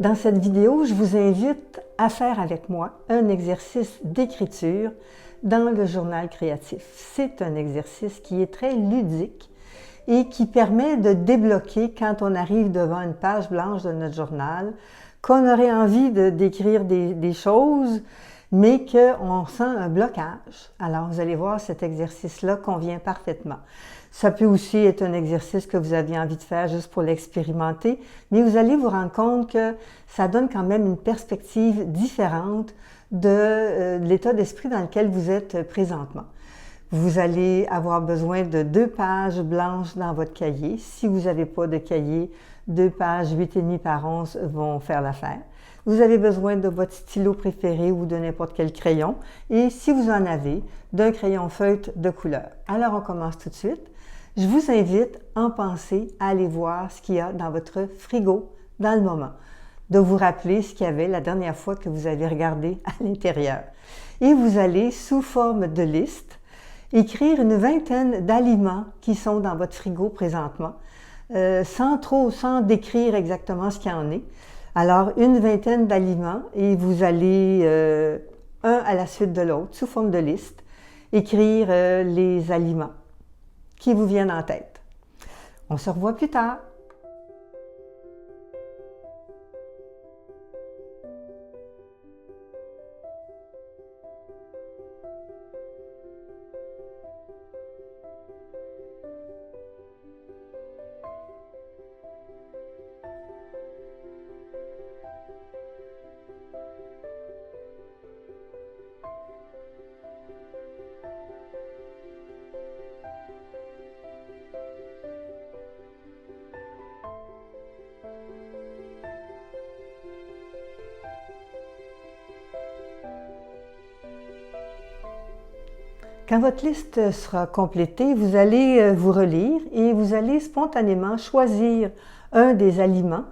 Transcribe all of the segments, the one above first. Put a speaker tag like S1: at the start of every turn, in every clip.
S1: Dans cette vidéo, je vous invite à faire avec moi un exercice d'écriture dans le journal créatif. C'est un exercice qui est très ludique et qui permet de débloquer quand on arrive devant une page blanche de notre journal, qu'on aurait envie d'écrire des choses, mais qu'on sent un blocage. Alors, vous allez voir, cet exercice-là convient parfaitement. Ça peut aussi être un exercice que vous aviez envie de faire juste pour l'expérimenter, mais vous allez vous rendre compte que ça donne quand même une perspective différente de l'état d'esprit dans lequel vous êtes présentement. Vous allez avoir besoin de 2 pages blanches dans votre cahier. Si vous n'avez pas de cahier, 2 pages 8,5 par 11 vont faire l'affaire. Vous avez besoin de votre stylo préféré ou de n'importe quel crayon. Et si vous en avez, d'un crayon feutre de couleur. Alors, on commence tout de suite. Je vous invite, en pensée, à aller voir ce qu'il y a dans votre frigo dans le moment. De vous rappeler ce qu'il y avait la dernière fois que vous avez regardé à l'intérieur. Et vous allez, sous forme de liste, écrire une vingtaine d'aliments qui sont dans votre frigo présentement, sans décrire exactement ce qu'il y en est. Alors, une vingtaine d'aliments et vous allez, un à la suite de l'autre, sous forme de liste, écrire les aliments qui vous viennent en tête. On se revoit plus tard. Quand votre liste sera complétée, vous allez vous relire et vous allez spontanément choisir un des aliments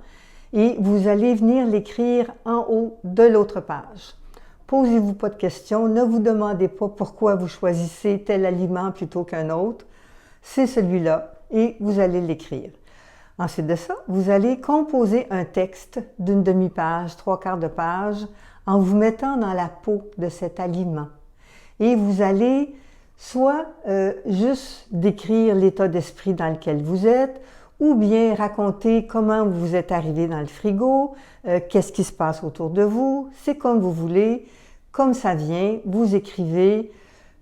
S1: et vous allez venir l'écrire en haut de l'autre page. Posez-vous pas de questions, ne vous demandez pas pourquoi vous choisissez tel aliment plutôt qu'un autre. C'est celui-là et vous allez l'écrire. Ensuite de ça, vous allez composer un texte d'une demi-page, 3/4 de page, en vous mettant dans la peau de cet aliment. Et vous allez soit juste décrire l'état d'esprit dans lequel vous êtes, ou bien raconter comment vous êtes arrivé dans le frigo, qu'est-ce qui se passe autour de vous, c'est comme vous voulez, comme ça vient, vous écrivez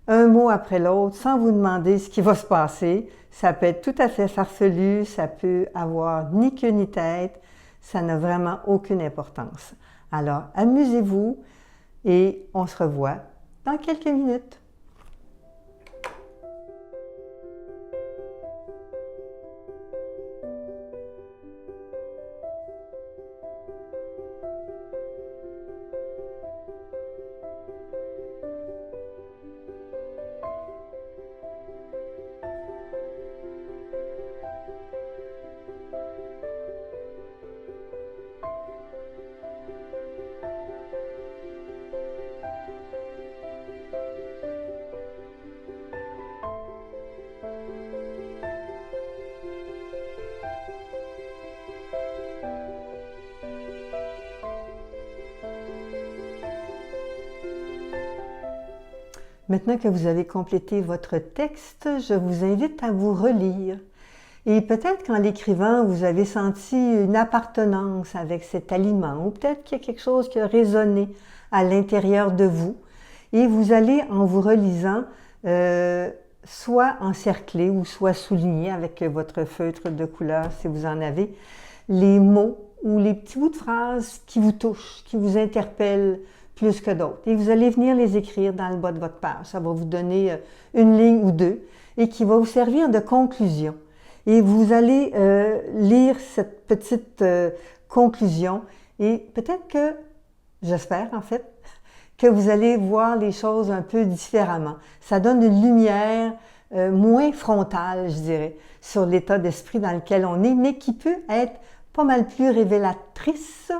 S1: un mot après l'autre sans vous demander ce qui va se passer. Ça peut être tout à fait farfelu, ça peut avoir ni queue ni tête, ça n'a vraiment aucune importance. Alors, amusez-vous et on se revoit dans quelques minutes. Maintenant que vous avez complété votre texte, je vous invite à vous relire. Et peut-être qu'en l'écrivant, vous avez senti une appartenance avec cet aliment, ou peut-être qu'il y a quelque chose qui a résonné à l'intérieur de vous. Et vous allez, en vous relisant, soit encercler ou soit souligner avec votre feutre de couleur, si vous en avez, les mots ou les petits bouts de phrases qui vous touchent, qui vous interpellent plus que d'autres. Et vous allez venir les écrire dans le bas de votre page. Ça va vous donner une ligne ou deux et qui va vous servir de conclusion. Et vous allez lire cette petite conclusion et peut-être que, j'espère en fait, que vous allez voir les choses un peu différemment. Ça donne une lumière moins frontale, je dirais, sur l'état d'esprit dans lequel on est, mais qui peut être pas mal plus révélatrice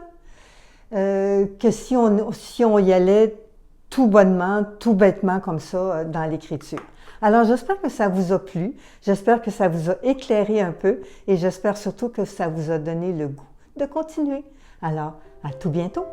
S1: que si on y allait tout bonnement, tout bêtement comme ça dans l'écriture. Alors, j'espère que ça vous a plu, j'espère que ça vous a éclairé un peu et j'espère surtout que ça vous a donné le goût de continuer. Alors, à tout bientôt!